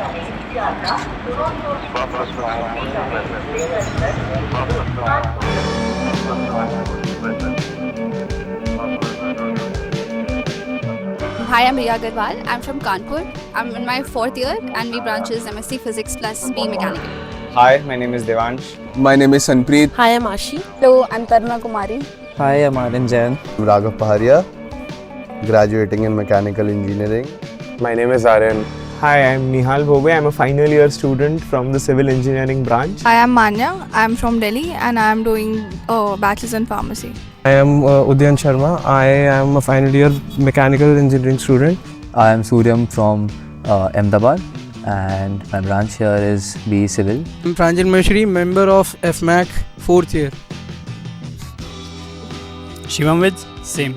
Hi, I'm Riya Agarwal. I'm from Kanpur. I'm in my fourth year, and my branch is MSc Physics plus B Mechanical. Hi, my name is Devansh. My name is Sanpreet. Hi, I'm Ashi. Hello, I'm Taruna Kumari. Hi, I'm Aryan Jain. Raghav Paharia, graduating in mechanical engineering. My name is Aryan. Hi, I'm Nihal Bhobe. I'm a final year student from the civil engineering branch. Hi, I'm Manya. I'm from Delhi and I'm doing bachelor's in pharmacy. I am Udyan Sharma. I am a final year mechanical engineering student. I am Suryam from Ahmedabad and my branch here is BE Civil. I'm Pranjal Mashri, member of FMAC 4th year. Shivam Vids, same.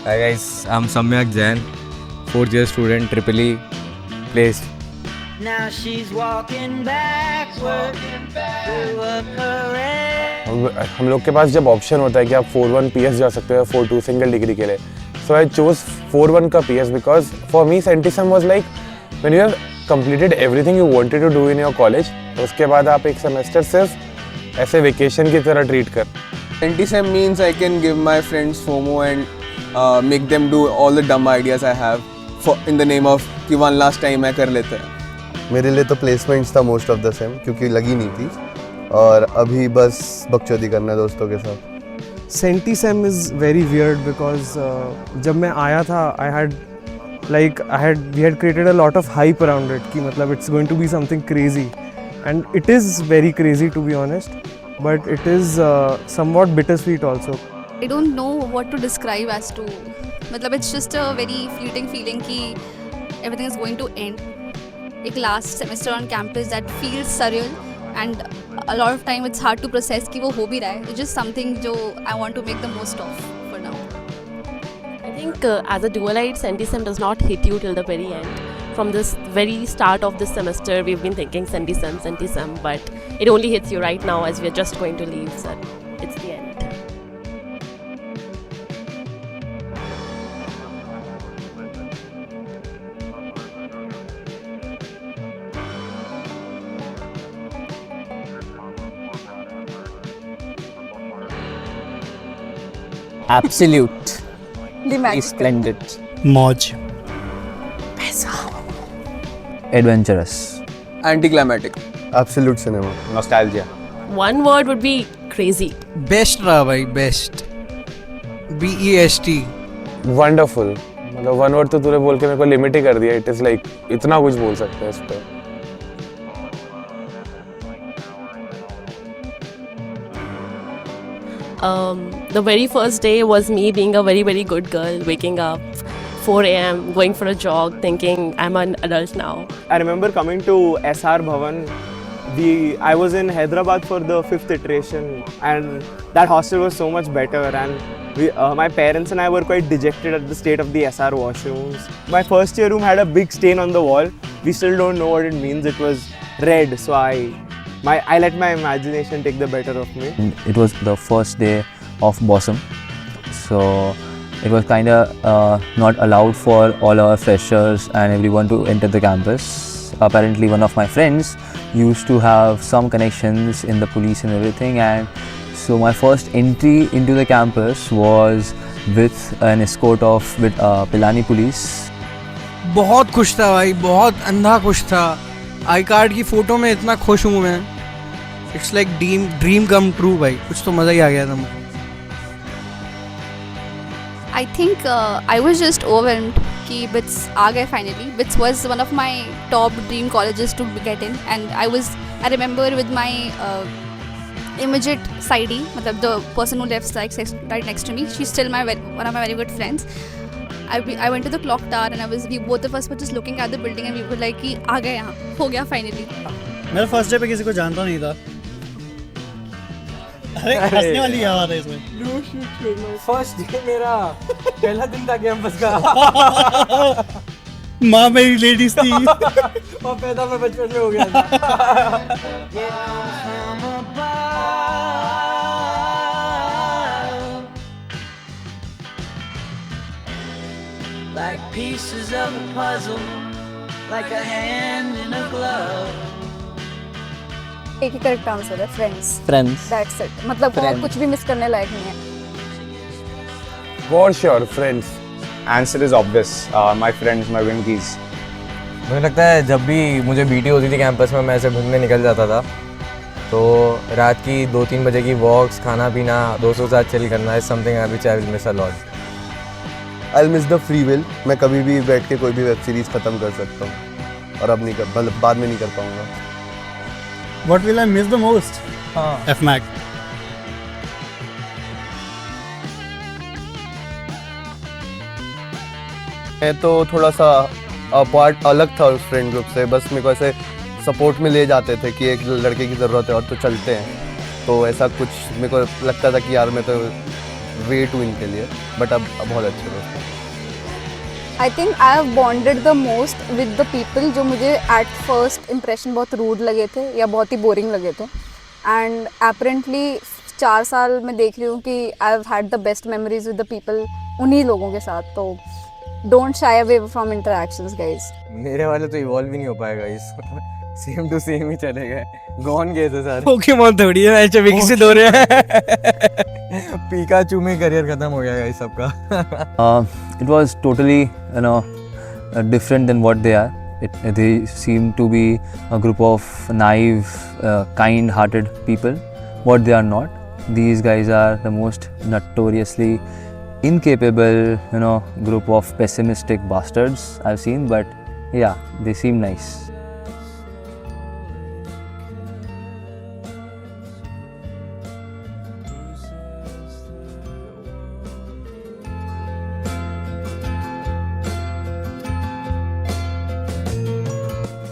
Hi guys, I'm Samyak Jain, 4th year student, Triple E, placed. Now she's walking backward through a parade. हम लोग के पास जब option होता है कि आप 4-1 PS जा सकते हो 4-2 सिंगल डिग्री के लिए, so I chose 4-1 का PS because for me Centisem was like when you have completed everything you wanted to do in your college, तो उसके बाद आप एक सेमेस्टर सिर्फ ऐसे वेकेशन की तरह ट्रीट कर. Centisem means I can give my friends FOMO and make them do all the dumb ideas I have in the name of कि one last time मैं कर लेते हैं. मेरे लिए तो प्लेसमेंट्स था मोस्ट ऑफ द सेम क्योंकि लगी नहीं थी और अभी बस बकचोदी करना है दोस्तों के साथ. Centisem is very weird because जब मैं आया था we had created a lot of hype around it कि मतलब it's going to be something crazy and it is very crazy to be honest, but it is somewhat bittersweet also. I don't know what to describe as to, मतलब it's just a very fleeting feeling कि everything is going to end. एक last semester on campus that feels surreal and a lot of time it's hard to process कि वो हो भी रहा है. It's just something जो I want to make the most of for now. I think as a dualite, Centisem does not hit you till the very end. From this very start of this semester, we've been thinking Centisem, but it only hits you right now as we're just going to leave, so it's the end. Absolute. The magic. Splendid. Moj. Adventurous. Anticlimactic. Absolute cinema. Nostalgia. One word would be crazy. Best रहा भाई, best. BEST. Wonderful. मतलब one word तो तूने बोल के मेरे को limit ही कर दिया. It is like इतना कुछ बोल सकते हैं इस पर. The very first day was me being a very, very good girl, waking up 4 a.m., going for a jog, thinking I'm an adult now. I remember coming to SR Bhavan. I was in Hyderabad for the 5th iteration and that hostel was so much better and my parents and I were quite dejected at the state of the SR washrooms. My first year room had a big stain on the wall. We still don't know what it means. It was red, so I let my imagination take the better of me. It was the first day of Bosom, so it was kind of not allowed for all our freshers and everyone to enter the campus. Apparently one of my friends used to have some connections in the police and everything, and so my first entry into the campus was with an escort of Pilani police. बहुत खुश था भाई, बहुत अंधा खुश था. I card की photo में इतना खुश हूँ मैं. It's like dream come true भाई. कुछ तो मज़ा ही आ गया था मुझे. I think I was just overwhelmed कि BITS आ गए finally. BITS was one of my top dream colleges to get in and I remember with my immediate sidey, मतलब the person who lives right next to me, she's still one of my very good friends. I went to the clock tower and we both of us were just looking at the building and we were like कि आ गए यहाँ, हो गया finally. मेरा first day पे किसी को जानता नहीं था. अरे हंसने वाली क्या बात है इसमें? फर्स्ट डे मेरा पहला दिन था कैंपस का. माँ मेरी लेडीज थी और पैदा मैं बचपन में हो गया था. Like pieces of a puzzle like a hand in a glove. एक ही करेक्ट आंसर है, फ्रेंड्स. Friends. That's it. मतलब और कुछ भी मिस करने लायक नहीं है. For sure, friends. Answer is obvious. My friends, my winkies. मुझे लगता है जब भी मुझे बीटी होती थी कैंपस में, मैं ऐसे घूमने निकल जाता था, तो रात की 2-3 बजे की वॉक्स, खाना पीना, दोस्तों के साथ चिल करना is something which I will miss a lot. I miss the free will. मैं कभी भी बैठ के कोई भी वेब सीरीज खत्म कर सकता हूँ और अब नहीं कर, मतलब बाद में नहीं कर पाऊंगा. What will I miss the most? FMAC. मैं तो थोड़ा सा पार्ट अलग था उस फ्रेंड ग्रुप से. बस मेरे को ऐसे सपोर्ट में ले जाते थे कि एक लड़के की ज़रूरत है और तो चलते हैं. तो ऐसा कुछ मेरे को लगता था कि यार मैं तो वेट हूँ इनके लिए. बट अब बहुत अच्छे दोस्त हैं. I think I have bonded the most with the people जो मुझे एट फर्स्ट इम्प्रेशन बहुत रूड लगे थे या बहुत ही बोरिंग लगे थे. एंड अपरेंटली 4 साल में देख रही हूँ कि I have had the best memories with the people उन्हीं लोगों के साथ. तो don't shy away from interactions guys. मेरे वाले तो इवॉल्व भी नहीं हो पाएगा इस सेम टू सेम ही चले गए, गॉन गए थे सारे. पोकेमॉन थोड़ी है, ऐसे विकसित हो रहे हैं. पिकाचू में करियर खत्म हो गया गाइस सबका. It was totally, different than what they are. They seem to be a group of naive, kind-hearted people. What they are not. These guys are the most notoriously incapable, group of pessimistic bastards I've seen. But yeah, they seem nice.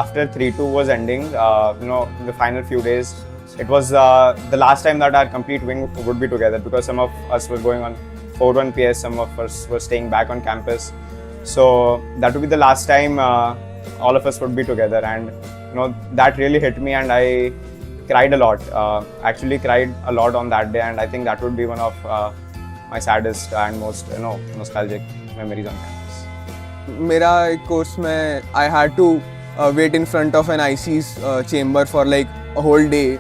After 3-2 was ending, in the final few days, it was the last time that our complete wing would be together, because some of us were going on 4-1 PS, some of us were staying back on campus. So that would be the last time all of us would be together, and that really hit me, and I cried a lot. Actually cried a lot on that day, and I think that would be one of my saddest and most nostalgic memories on campus. मेरा एक course में I had to wait in front of an IC's chamber for like a whole day.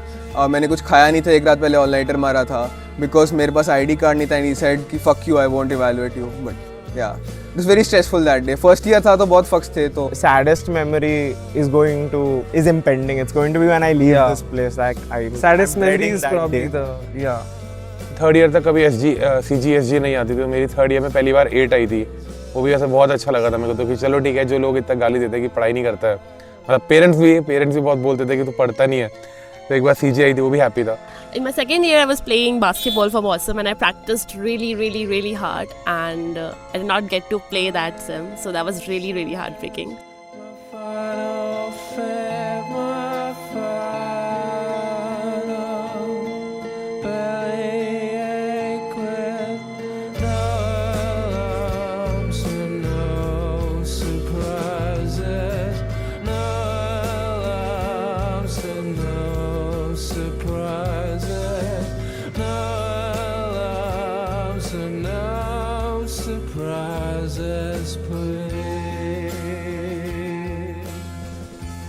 मैंने कुछ खाया नहीं था, एक रात पहले ऑल नाइटर मारा था because मेरे पास ID कार्ड नहीं था. and he said कि fuck you, I won't evaluate you. But yeah, it was very stressful that day. First year था तो बहुत fucks थे. तो saddest memory is impending. It's going to be when I leave this place. Like Saddest memory is probably the third year तक कभी CG नहीं आती थी. मेरी थर्ड ईयर में पहली बार 8 आई थी. वो भी ऐसा बहुत अच्छा लगा था मेरे को. तो कि चलो ठीक है, जो लोग इतना गाली देते हैं कि पढ़ाई नहीं करता है, मतलब पेरेंट्स भी बहुत बोलते थे कि तू पढ़ता नहीं है, तो एक बार CG आई थी, वो भी हैप्पी था. In my second year, I was playing basketball for Bosum, and I practiced really hard, and I did not get to play that sim, so that was really heartbreaking.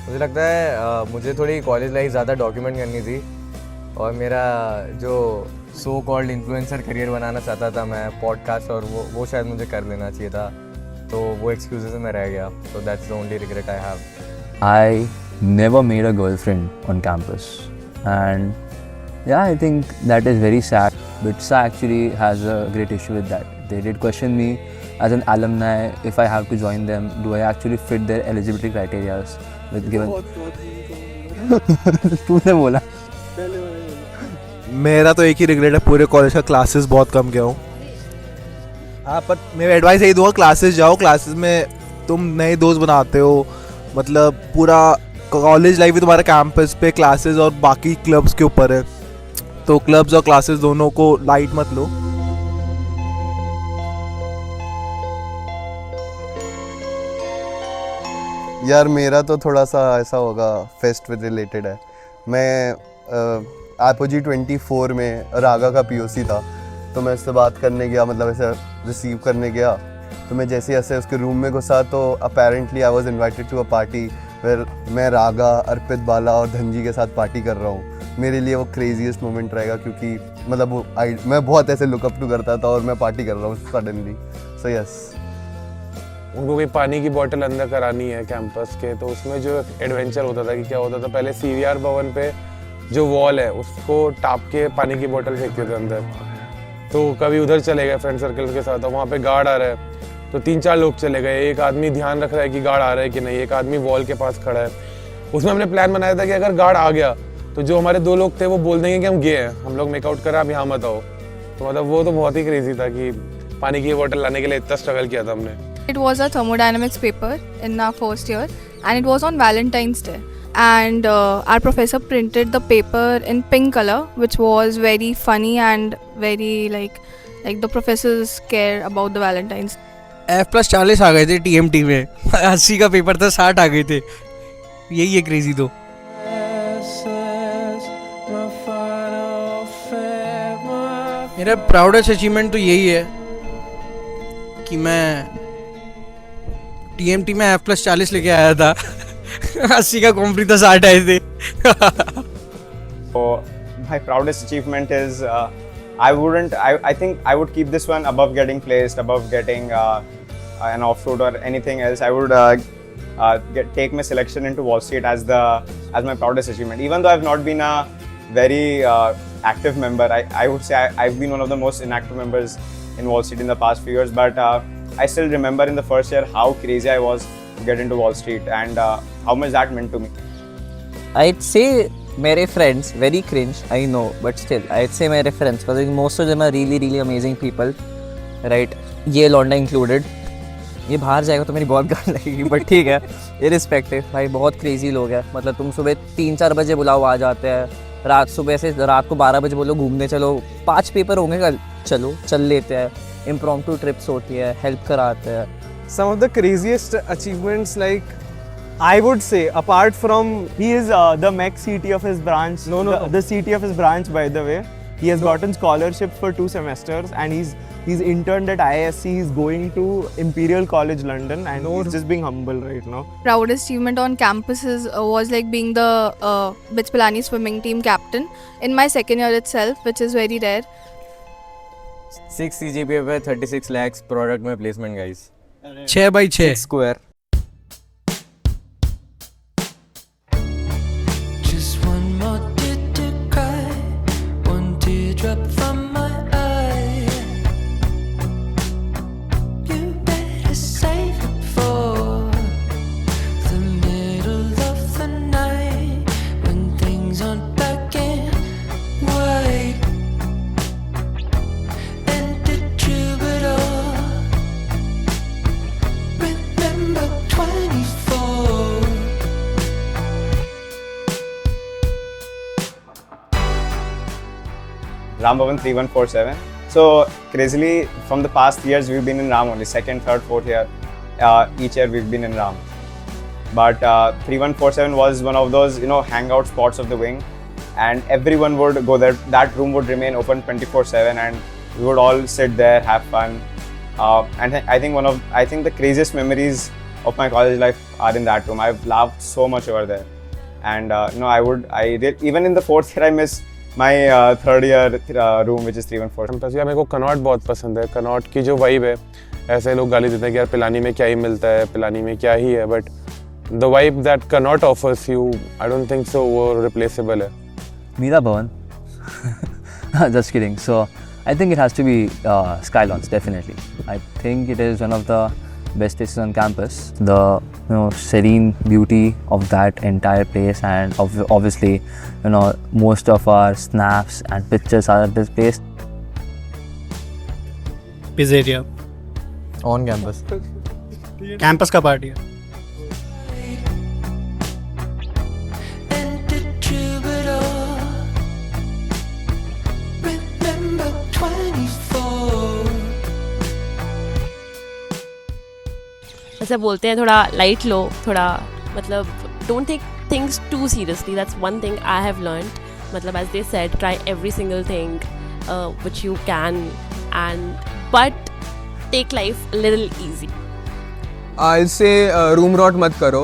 मुझे लगता है मुझे थोड़ी college life ज़्यादा document करनी थी, और मेरा जो सो कॉल्ड इन्फ्लुएंसर करियर बनाना चाहता था मैं, पॉडकास्ट और वो शायद मुझे कर लेना चाहिए था, तो वो एक्सक्यूजेस में रह गया. So that's the only regret I have. I never made a girlfriend on campus, and yeah, I think that is very sad. BITSA actually has a great issue with that. They did question me as an alumni if I have to join them, do I actually fit their eligibility criteria with given. तूने बोला. मेरा तो एक ही regret है पूरे college का, classes बहुत कम गया हूँ. हाँ, पर मैं एडवाइस यही दूंगा, क्लासेस जाओ. क्लासेस में तुम नए दोस्त बनाते हो, मतलब पूरा कॉलेज लाइफ ही तुम्हारा कैंपस पे क्लासेस और बाकी क्लब्स के ऊपर है. तो क्लब्स और क्लासेस दोनों को लाइट मत लो. यार मेरा तो थोड़ा सा ऐसा होगा, फेस्ट विद रिलेटेड है. मैं एपोजी 24 में रागा का POC था, तो मैं उससे बात करने गया, मतलब ऐसे रिसीव करने गया, तो तो मैं जैसे ऐसे उसके रूम में घुसा तो apparently I was invited to a party फिर मैं रागा, अर्पित बाला और धनजी के साथ पार्टी कर रहा हूँ। मेरे लिए वो क्रेजीएस्ट मोमेंट रहेगा क्योंकि मतलब वो मैं बहुत ऐसे लुकअप टू करता था और मैं पार्टी कर रहा हूँ सडनली। सो यस, उनको कोई पानी की बोतल अंदर करानी है कैंपस के, तो उसमें जो एडवेंचर होता था कि क्या होता था, पहले सीवीआर भवन पे जो वॉल है उसको टाप के पानी की बोतल फेंकते थे अंदर। तो कभी उधर चले गए फ्रेंड सर्कल के साथ और वहाँ पे गार्ड आ रहा है तो 3-4 लोग चले गए, एक आदमी ध्यान रख रहा है कि गार्ड आ रहा है कि नहीं, एक आदमी वॉल के पास खड़ा है। उसमें हमने प्लान बनाया था कि अगर गार्ड आ गया तो जो हमारे 2 लोग थे वो बोल देंगे कि हम गए हैं, हम लोग मेकआउट करा, आप यहाँ मत आओ। तो मतलब वो तो बहुत ही क्रेजी था कि पानी की बोतल लाने के लिए इतना स्ट्रगल किया था हमने। It was a thermodynamics paper in our first year, and it was on Valentine's Day. And our professor printed the paper in pink color, which was very funny and very like the professors care about the Valentines. F+40 आ गए थे TMT में 80 का paper था 60 आ गए थे, यही है crazy. तो मेरा प्राउडेस्ट अचीवमेंट तो यही है कि मैं TMT में F+40 लेके आया था 80 का कॉम्प्री था 60 आए थे। So my proudest achievement is I think I would keep this one above getting placed, above getting an offshoot or anything else. I would take my selection into Wall Street as my proudest achievement. Even though I've not been a very active member, I would say I've been one of the most inactive members in Wall Street in the past few years, but I still remember in the first year how crazy I was to get into Wall Street and how much that meant to me. I'd say मेरे friends, very cringe, I know, but still, I'd say मेरे friends, because most of them are really, really amazing people, right? ये लौंडा included. ये बाहर जाएगा तो मेरी बहुत गाल लगेगी, but ठीक है, irrespective, भाई बहुत crazy लोग हैं। मतलब तुम सुबह 3-4 बजे बुलाओ आ जाते हैं, रात को 12 बजे बोलो घूमने चलो, 5 पेपर होंगे कल, चलो चल लेते हैं, impromptu trips होती है, help कराते हैं। Some of the craziest achievements, like I would say, apart from he is the MEC CT of his branch. The CT of his branch, by the way. He has gotten scholarships for 2 semesters and he's interned at IISc. He's going to Imperial College London and he's just being humble right now. Proudest achievement on campus was like being the BITS Pilani swimming team captain in my second year itself, which is very rare. 6 CGPA पे 36 lakhs product में placement guys. 6/6 square. Just one more tear to cry, one teardrop from my eye. You better save it for the middle of the night when things aren't black and white. And the troubadour, remember 24. Ram Bhavan 3147. So crazily, from the past years, we've been in Ram only, 2nd, 3rd, 4th year. Each year we've been in Ram. But 3147 was one of those, hangout spots of the wing, and everyone would go there. That room would remain open 24/7, and we would all sit there, have fun. And I think the craziest memories of my college life are in that room. I've laughed so much over there, and even in the 4th year I miss my 3rd year room, which is 3147. Campus या मेरे को Connaught बहुत पसंद है। Connaught की जो vibe है, ऐसे लोग गाली देते हैं कि यार पिलानी में क्या ही मिलता है, पिलानी में क्या ही है, but the vibe that Connaught offers you, I don't think so वो रिप्लेसेबल है। Meera Bhavan. Just kidding. So I think it has to be Skylons, definitely. I think it is one of the best places on campus. The serene beauty of that entire place, and obviously most of our snaps and pictures are at this place. Pizzeria, On campus. Campus का party है। And the troubadour, remember 24. ऐसा बोलते हैं थोड़ा light लो, थोड़ा मतलब don't take things too seriously, that's one thing I have learned. मतलब as they said, try every single thing which you can, and but take life a little easy? I'll say room rot मत करो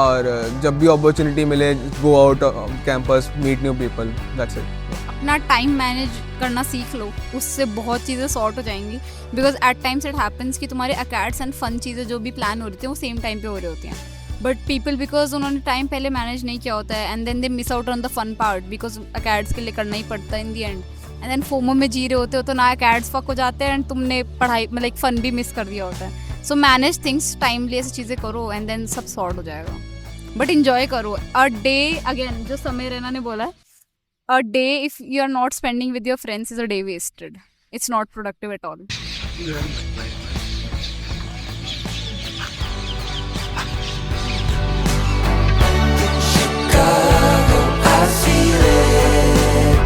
और जब भी opportunity मिले go out campus, meet new people. That's it. अपना time manage करना सीख लो, उससे बहुत चीज़ें सॉर्ट हो जाएंगी. Because at times it happens कि तुम्हारे अकेड्स एंड फन चीज़ें जो भी प्लान हो रही थी वो सेम टाइम पे हो रही होती हैं. बट पीपल बिकॉज उन्होंने टाइम पहले मैनेज नहीं किया होता है and then they miss out on the fun part because acads के लिए करना ही पड़ता है in the end. And then FOMO में जी रहे होते हो तो ना अकेड्स फक हो जाते हैं एंड तुमने पढ़ाई में लाइक फन भी मिस कर दिया होता है. सो मैनेज थिंग्स टाइमली ऐसी चीज़ें करो एंड देन सब सॉर्ट हो जाएगा. बट इन्जॉय करो. अ डे अगेन जो समय रैना ने बोला, a day if you are not spending with your friends is a day wasted. It's not productive at all. Chicago, I feel it.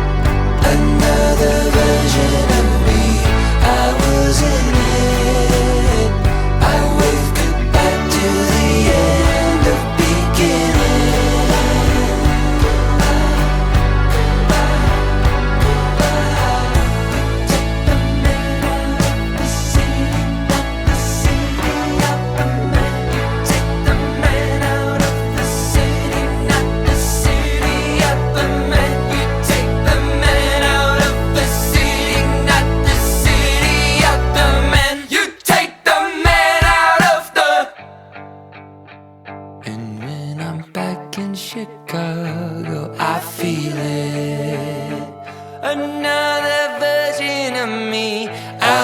Another version of me. I was in it. I waved goodbye to the end of beginning. Chicago, I feel it. Another version of me. I